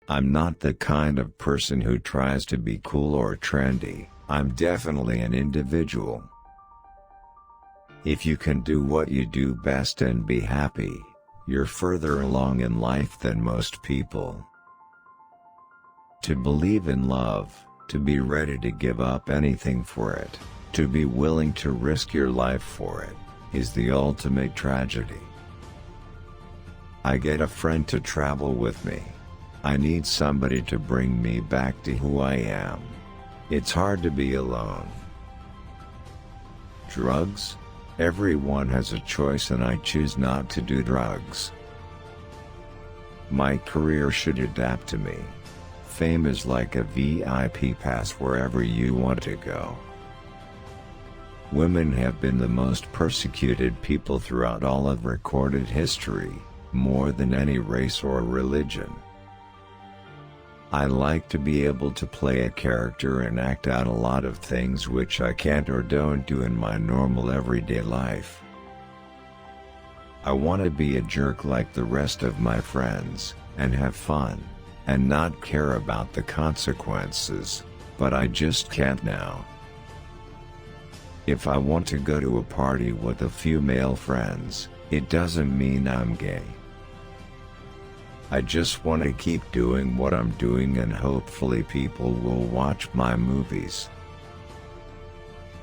I'm not the kind of person who tries to be cool or trendy. I'm definitely an individual. If you can do what you do best and be happy, you're further along in life than most people. To believe in love, to be ready to give up anything for it, to be willing to risk your life for it, is the ultimate tragedy. I get a friend to travel with me. I need somebody to bring me back to who I am. It's hard to be alone. Drugs? Everyone has a choice and I choose not to do drugs. My career should adapt to me. Fame is like a VIP pass wherever you want to go. Women have been the most persecuted people throughout all of recorded history, more than any race or religion. I like to be able to play a character and act out a lot of things which I can't or don't do in my normal everyday life. I want to be a jerk like the rest of my friends, and have fun, and not care about the consequences, but I just can't now. If I want to go to a party with a few male friends, it doesn't mean I'm gay. I just want to keep doing what I'm doing and hopefully people will watch my movies.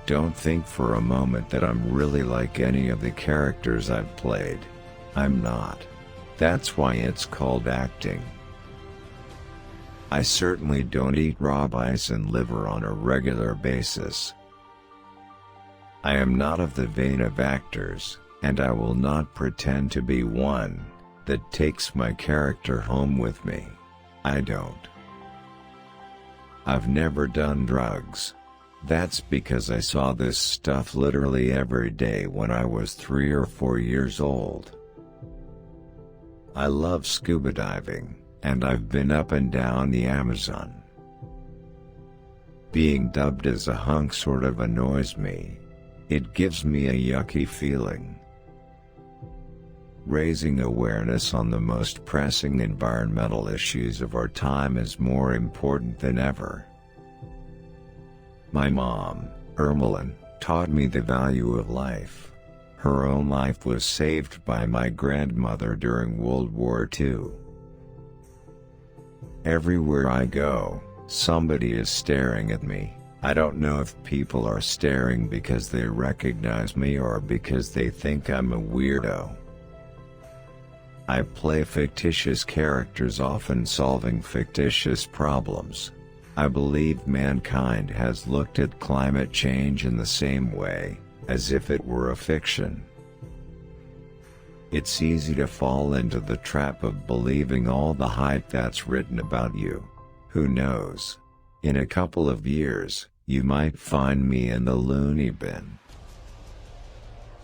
Don't think for a moment that I'm really like any of the characters I've played. I'm not. That's why it's called acting. I certainly don't eat raw bison liver on a regular basis. I am not of the vein of actors, and I will not pretend to be one that takes my character home with me. I don't. I've never done drugs. That's because I saw this stuff literally every day when I was 3 or 4 years old. I love scuba diving, and I've been up and down the Amazon. Being dubbed as a hunk sort of annoys me. It gives me a yucky feeling. Raising awareness on the most pressing environmental issues of our time is more important than ever. My mom, Ermeline, taught me the value of life. Her own life was saved by my grandmother during World War II. Everywhere I go, somebody is staring at me. I don't know if people are staring because they recognize me or because they think I'm a weirdo. I play fictitious characters, often solving fictitious problems. I believe mankind has looked at climate change in the same way, as if it were a fiction. It's easy to fall into the trap of believing all the hype that's written about you. Who knows? In a couple of years, you might find me in the loony bin.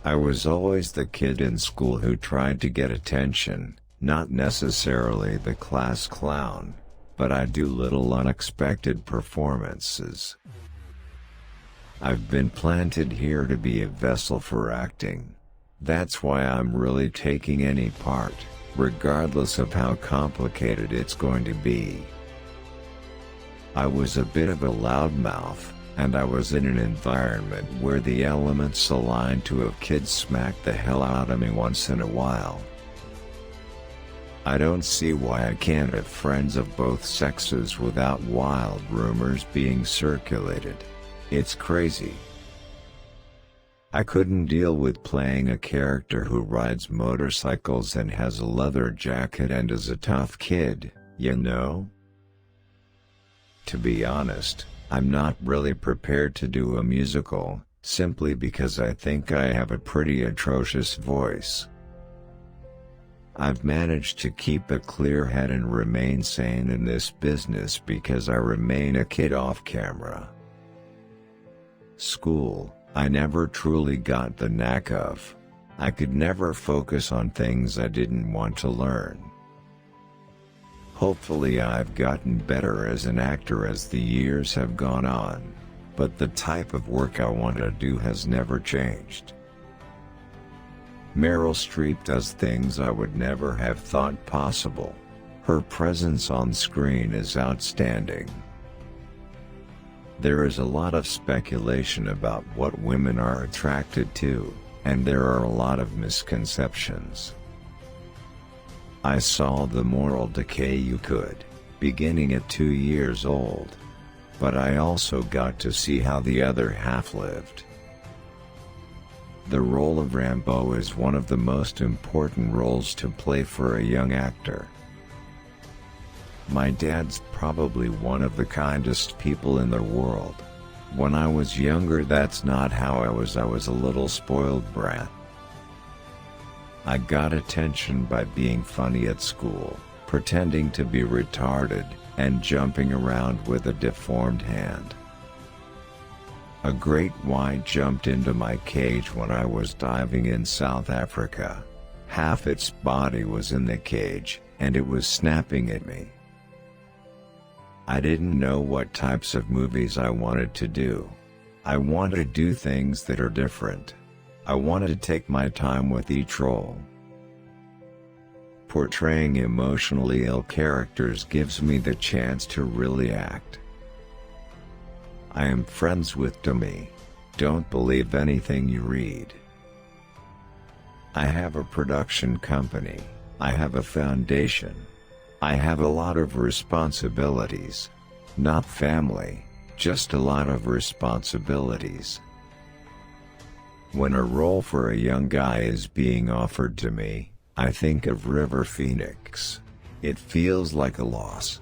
I was always the kid in school who tried to get attention, not necessarily the class clown, but I do little unexpected performances. I've been planted here to be a vessel for acting. That's why I'm really taking any part, regardless of how complicated it's going to be. I was a bit of a loudmouth, and I was in an environment where the elements aligned to have kids smack the hell out of me once in a while. I don't see why I can't have friends of both sexes without wild rumors being circulated. It's crazy. I couldn't deal with playing a character who rides motorcycles and has a leather jacket and is a tough kid, you know? To be honest, I'm not really prepared to do a musical, simply because I think I have a pretty atrocious voice. I've managed to keep a clear head and remain sane in this business because I remain a kid off camera. School, I never truly got the knack of. I could never focus on things I didn't want to learn. Hopefully I've gotten better as an actor as the years have gone on, but the type of work I want to do has never changed. Meryl Streep does things I would never have thought possible. Her presence on screen is outstanding. There is a lot of speculation about what women are attracted to, and there are a lot of misconceptions. I saw the moral decay you could, beginning at 2 years old. But I also got to see how the other half lived. The role of Rambo is one of the most important roles to play for a young actor. My dad's probably one of the kindest people in the world. When I was younger, that's not how I was a little spoiled brat. I got attention by being funny at school, pretending to be retarded, and jumping around with a deformed hand. A great white jumped into my cage when I was diving in South Africa. Half its body was in the cage, and it was snapping at me. I didn't know what types of movies I wanted to do. I wanted to do things that are different. I wanted to take my time with each role. Portraying emotionally ill characters gives me the chance to really act. I am friends with Demi. Don't believe anything you read. I have a production company. I have a foundation. I have a lot of responsibilities. Not family, just a lot of responsibilities. When a role for a young guy is being offered to me, I think of River Phoenix. It feels like a loss.